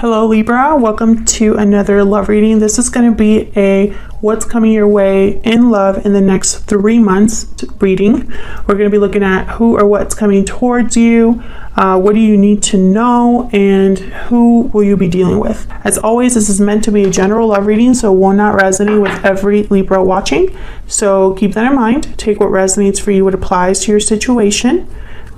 Hello Libra, welcome to another love reading. This is going to be a what's coming your way in love in the next 3 months reading. We're going to be looking at who or what's coming towards you, what do you need to know, and who will you be dealing with. As always, this is meant to be a general love reading, so it will not resonate with every Libra watching. So keep that in mind. Take what resonates for you, what applies to your situation.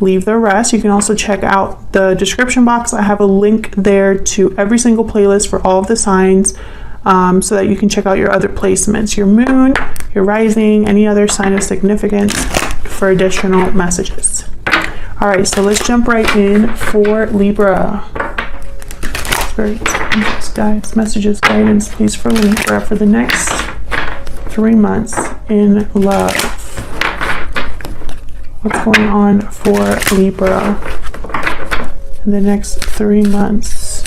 Leave the rest. You can also check out the description box. I have a link there to every single playlist for all of the signs, so that you can check out your other placements, your moon, your rising, any other sign of significance for additional messages. All right, so let's jump right in for Libra. Spirits, guides, messages, guidance, please, for Libra for the next 3 months in love. What's going on for Libra in the next 3 months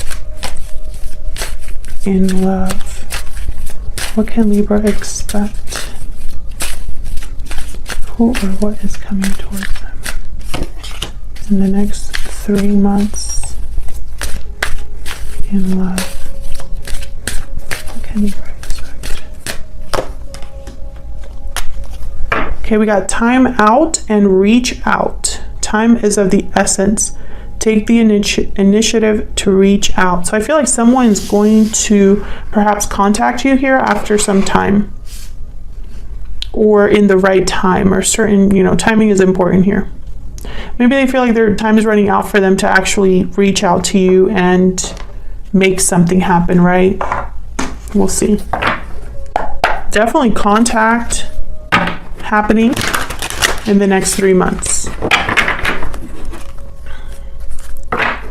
in love? What can Libra expect? Who or what is coming towards them in the next 3 months in love? What can Libra expect? Okay, we got time out and reach out. Time is of the essence. Take the initiative to reach out. So I feel like someone's going to perhaps contact you here after some time, or in the right time, or certain, timing is important here. Maybe they feel like their time is running out for them to actually reach out to you and make something happen, right? We'll see. Definitely contact happening in the next 3 months.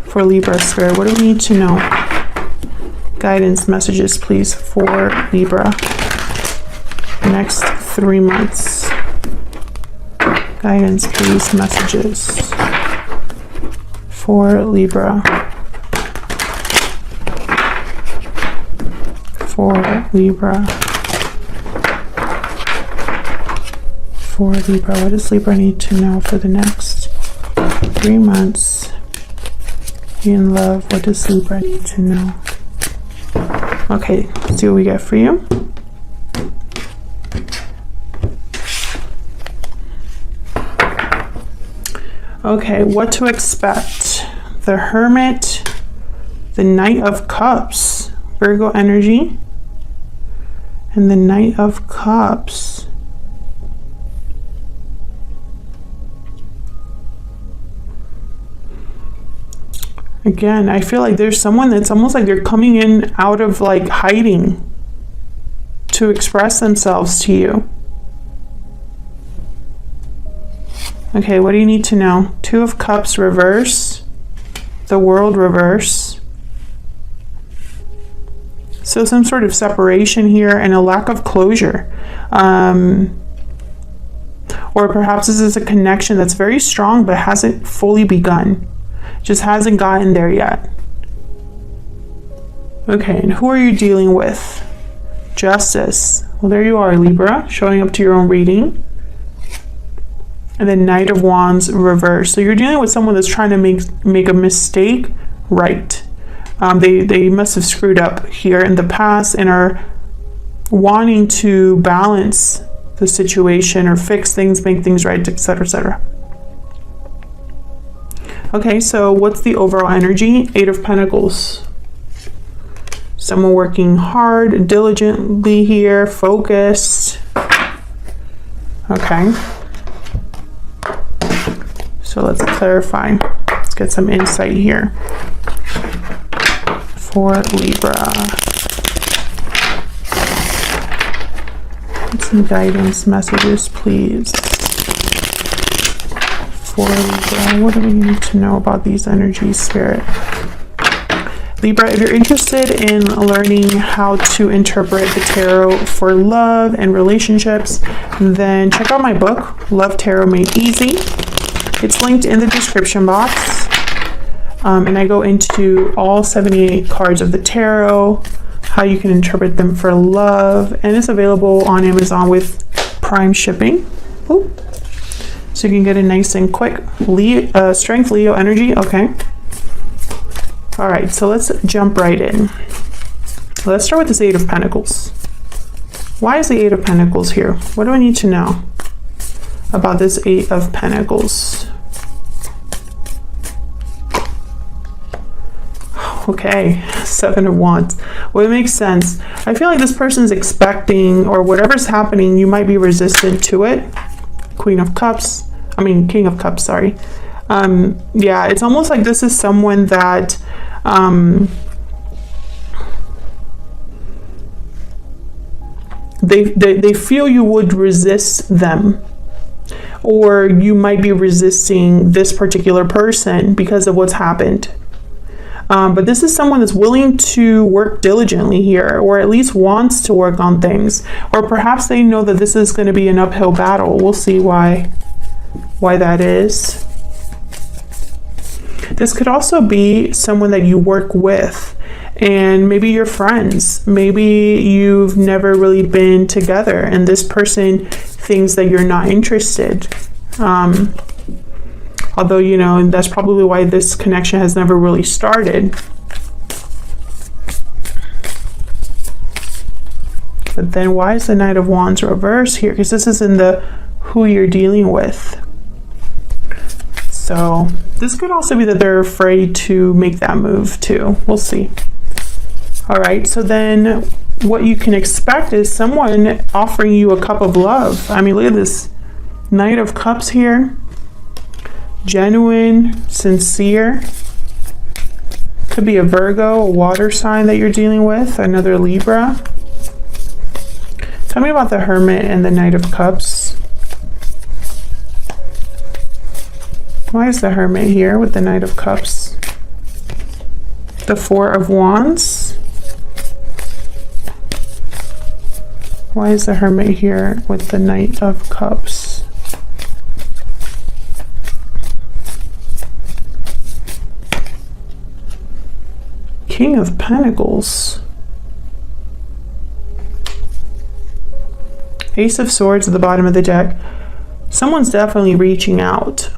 For Libra Spirit, what do we need to know? Guidance messages, please, for Libra. Next 3 months. Guidance, please, messages for Libra. For Libra. For Libra, what does Libra need to know for the next 3 months in love? What does Libra need to know? Okay, let's see what we get for you. Okay, what to expect? The Hermit, the Knight of Cups, Virgo energy, and the Knight of Cups. Again, I feel like there's someone that's almost like they're coming in out of like hiding to express themselves to you. Okay, what do you need to know? 2 of Cups reverse, the World reverse. So some sort of separation here and a lack of closure. Or perhaps this is a connection that's very strong but hasn't fully begun. Just hasn't gotten there yet. Okay, and who are you dealing with? Justice. Well, there you are, Libra, showing up to your own reading. And then Knight of Wands reverse. So you're dealing with someone that's trying to make a mistake right. They must have screwed up here in the past and are wanting to balance the situation or fix things, make things right, etc., etc. Okay, so what's the overall energy? 8 of Pentacles. Someone working hard, diligently here, focused. Okay. So let's clarify. Let's get some insight here for Libra. Get some guidance messages, please. For Libra, what do we need to know about these energies, Spirit? Libra, if you're interested in learning how to interpret the tarot for love and relationships, then check out my book, Love Tarot Made Easy. It's linked in the description box. And I go into all 78 cards of the tarot, how you can interpret them for love, and it's available on Amazon with Prime shipping. Ooh. So you can get a nice and quick Strength Leo energy. Okay. All right, so let's jump right in. Let's start with this Eight of Pentacles. Why is the Eight of Pentacles here? What do I need to know about this Eight of Pentacles? Okay, Seven of Wands. Well, it makes sense. I feel like this person's expecting, or whatever's happening, you might be resistant to it. King of Cups, sorry. Yeah, it's almost like this is someone that they feel you would resist them, or you might be resisting this particular person because of what's happened. But this is someone that's willing to work diligently here, or at least wants to work on things, or perhaps they know that this is going to be an uphill battle. We'll see why that is. This could also be someone that you work with, and maybe you're friends. Maybe you've never really been together, and this person thinks that you're not interested. Although, you know, that's probably why this connection has never really started. But then why is the Knight of Wands reversed here? Because this is in the who you're dealing with. So this could also be that they're afraid to make that move too. We'll see. All right, so then what you can expect is someone offering you a cup of love. I mean, look at this Knight of Cups here. Genuine, sincere. Could be a Virgo, a water sign that you're dealing with, another Libra. Tell me about the Hermit and the Knight of Cups. Why is the Hermit here with the Knight of Cups? The Four of Wands. Why is the Hermit here with the Knight of Cups? King of Pentacles. Ace of Swords at the bottom of the deck. Someone's definitely reaching out.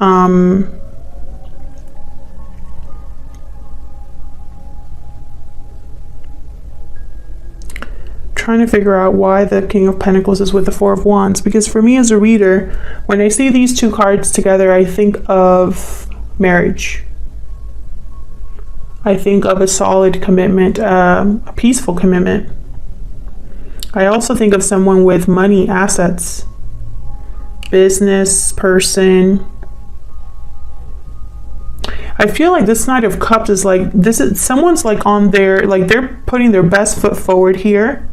Trying to figure out why the King of Pentacles is with the Four of Wands, because for me as a reader, when I see these two cards together, I think of marriage. I think of a solid commitment, a peaceful commitment. I also think of someone with money, assets, business person. I feel like this Knight of Cups is like, this is someone's like on their, like they're putting their best foot forward here.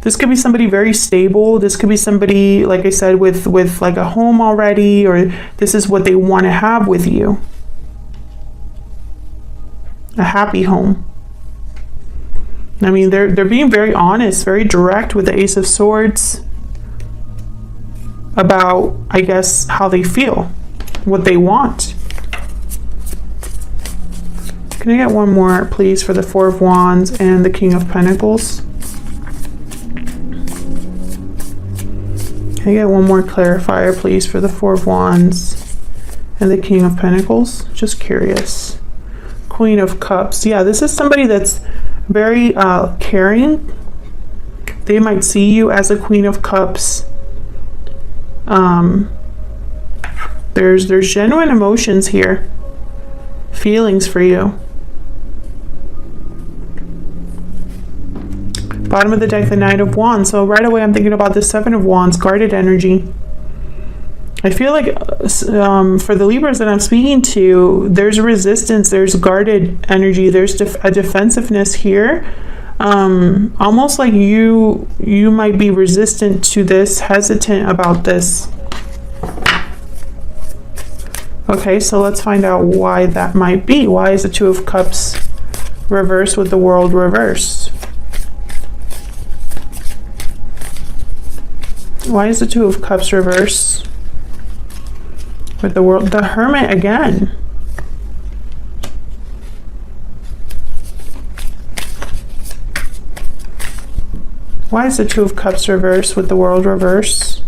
This could be somebody very stable. This could be somebody, like I said, with like a home already, or this is what they want to have with you. A happy home. I mean, they're being very honest, very direct with the Ace of Swords about, I guess, how they feel, what they want. Can I get one more, please, for the Four of Wands and the King of Pentacles? Can I get one more clarifier, please, for the Four of Wands and the King of Pentacles? Just curious. Queen of Cups. Yeah, this is somebody that's very caring. They might see you as a Queen of Cups. There's genuine emotions here, feelings for you. Bottom of the deck, the Knight of Wands. So right away I'm thinking about the Seven of Wands, guarded energy. I feel like for the Libras that I'm speaking to, there's resistance, there's guarded energy, there's a defensiveness here. Almost like you might be resistant to this, hesitant about this. Okay, so let's find out why that might be. Why is the Two of Cups reversed with the World reversed? Why is the Two of Cups reversed with the World? The Hermit again. Why is the Two of Cups reversed with the World reversed?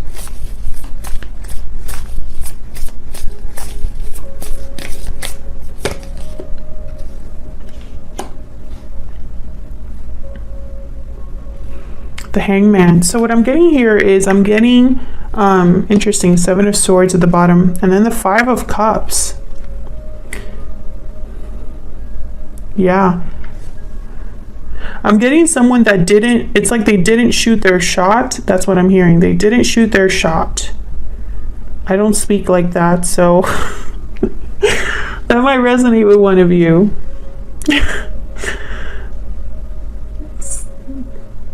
the Hangman. So what I'm getting here is I'm getting, interesting, Seven of Swords at the bottom, and then the Five of Cups. Yeah. I'm getting someone that didn't, it's like they didn't shoot their shot. That's what I'm hearing. They didn't shoot their shot. I don't speak like that, so that might resonate with one of you.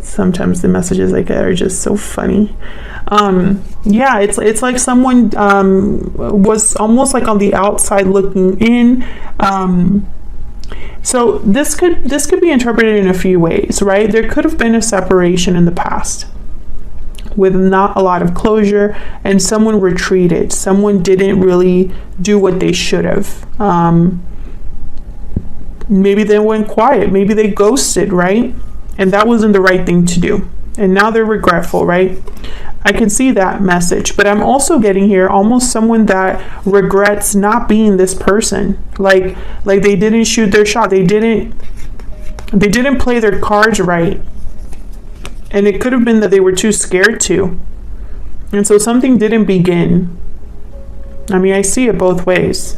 Sometimes the messages I get are just so funny. Yeah, it's like someone was almost like on the outside looking in. So this could be interpreted in a few ways, right? There could have been a separation in the past with not a lot of closure, and someone retreated. Someone didn't really do what they should have. Maybe they went quiet. Maybe they ghosted, right? And that wasn't the right thing to do. And now they're regretful, right? I can see that message, but I'm also getting here almost someone that regrets not being this person. Like they didn't shoot their shot. They didn't play their cards right. And it could have been that they were too scared to. And so something didn't begin. I mean, I see it both ways.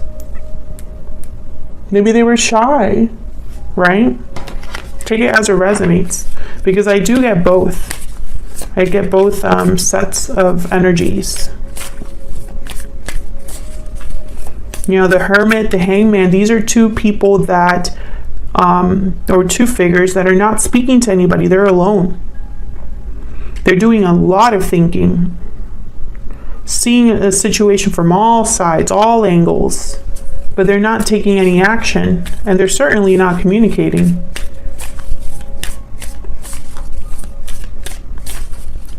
Maybe they were shy, right? Take it as it resonates, because I do get both. I get both sets of energies. You know, the Hermit, the Hangman, these are two people that, or two figures that are not speaking to anybody. They're alone. They're doing a lot of thinking, seeing a situation from all sides, all angles, but they're not taking any action, and they're certainly not communicating.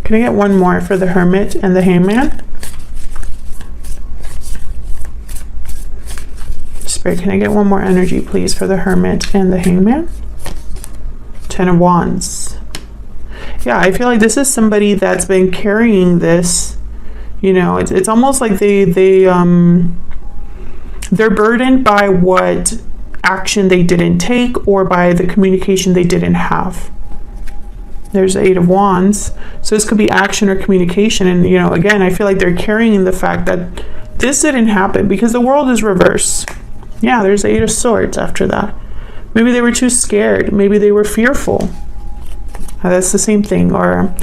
Can I get one more for the Hermit and the Hangman? Spirit, can I get one more energy, please, for the Hermit and the Hangman? Ten of Wands. Yeah, I feel like this is somebody that's been carrying this. You know, it's almost like they're burdened by what action they didn't take or by the communication they didn't have. There's the Eight of Wands. So this could be action or communication. And, you know, again, I feel like they're carrying the fact that this didn't happen because the world is reversed. Yeah, there's the Eight of Swords after that. Maybe they were too scared. Maybe they were fearful. That's the same thing. Or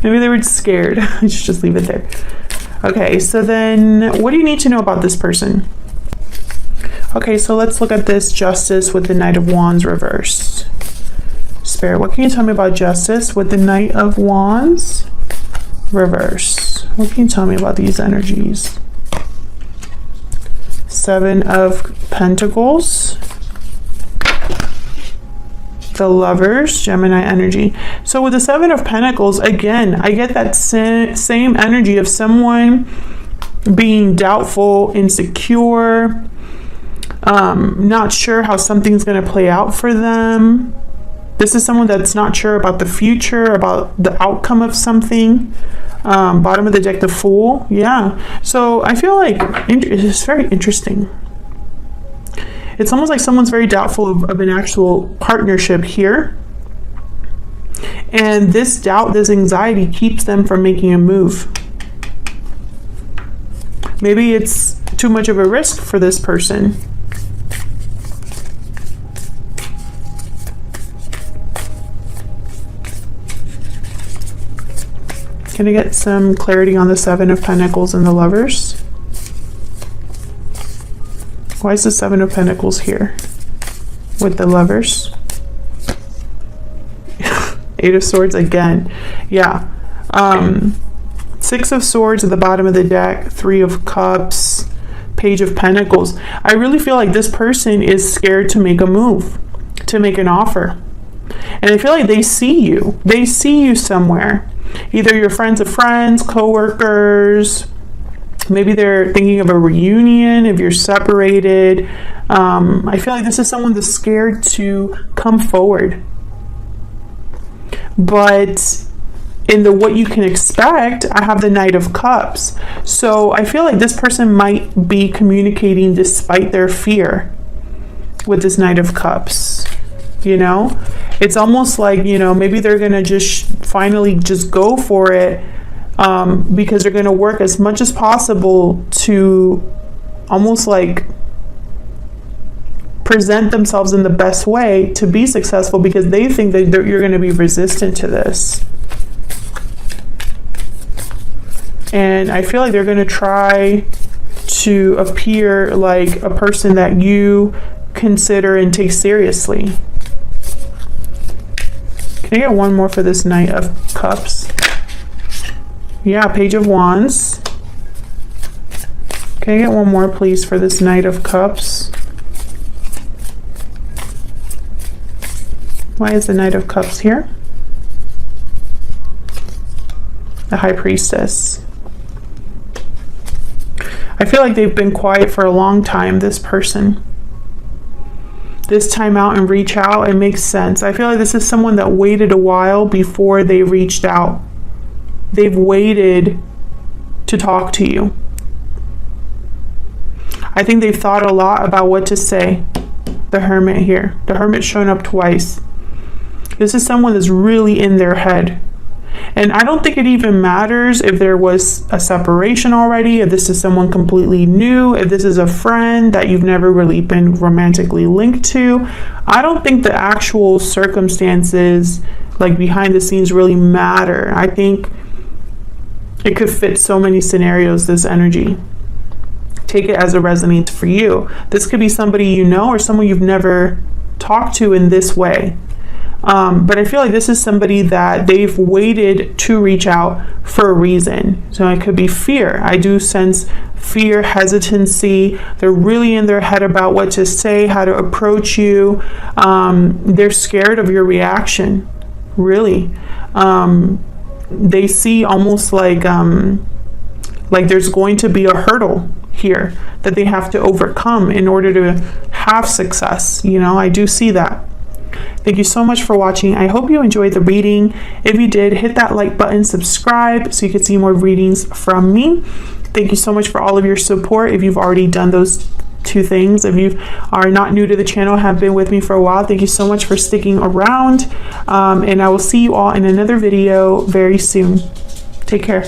maybe they were scared. I should just leave it there. Okay, so then what do you need to know about this person? Okay, so let's look at this Justice with the Knight of Wands reverse. Spirit, what can you tell me about Justice with the Knight of Wands reverse? What can you tell me about these energies? Seven of Pentacles. The Lovers, Gemini energy. So with the Seven of Pentacles, again, I get that same energy of someone being doubtful, insecure, not sure how something's going to play out for them. This is someone that's not sure about the future, about the outcome of something. Bottom of the deck, the Fool. Yeah. So I feel like it's very interesting. It's almost like someone's very doubtful of an actual partnership here. And this doubt, this anxiety keeps them from making a move. Maybe it's too much of a risk for this person. Can I get some clarity on the Seven of Pentacles and the Lovers? Why is the Seven of Pentacles here with the Lovers? Eight of Swords again. Yeah. Six of Swords at the bottom of the deck. Three of Cups. Page of Pentacles. I really feel like this person is scared to make a move, to make an offer. And I feel like they see you. They see you somewhere. Either you're friends of friends, co-workers. Maybe they're thinking of a reunion if you're separated. I feel like this is someone that's scared to come forward. But in the what you can expect, I have the Knight of Cups. So I feel like this person might be communicating despite their fear with this Knight of Cups. You know? It's almost like, you know, maybe they're going to just finally just go for it, because they're going to work as much as possible to almost like present themselves in the best way to be successful, because they think that you're going to be resistant to this. And I feel like they're going to try to appear like a person that you consider and take seriously. Can I get one more for this Knight of Cups? Yeah, Page of Wands. Can I get one more, please, for this Knight of Cups? Why is the Knight of Cups here? The High Priestess. I feel like they've been quiet for a long time, this person. This time out and reach out, it makes sense. I feel like this is someone that waited a while before they reached out. They've waited to talk to you. I think they've thought a lot about what to say. The Hermit here. The Hermit showing up twice. This is someone that's really in their head. And I don't think it even matters if there was a separation already, if this is someone completely new, if this is a friend that you've never really been romantically linked to. I don't think the actual circumstances, like behind the scenes, really matter. I think it could fit so many scenarios, this energy. Take it as it resonates for you. This could be somebody you know or someone you've never talked to in this way. But I feel like this is somebody that they've waited to reach out for a reason. So it could be fear. I do sense fear, hesitancy. They're really in their head about what to say, how to approach you. They're scared of your reaction, really. They see almost like there's going to be a hurdle here that they have to overcome in order to have success. You know, I do see that. Thank you so much for watching. I hope you enjoyed the reading. If you did, hit that like button, subscribe so you can see more readings from me. Thank you so much for all of your support. If you've already done those two things, if you are not new to the channel, have been with me for a while, thank you so much for sticking around. And I will see you all in another video very soon. Take care.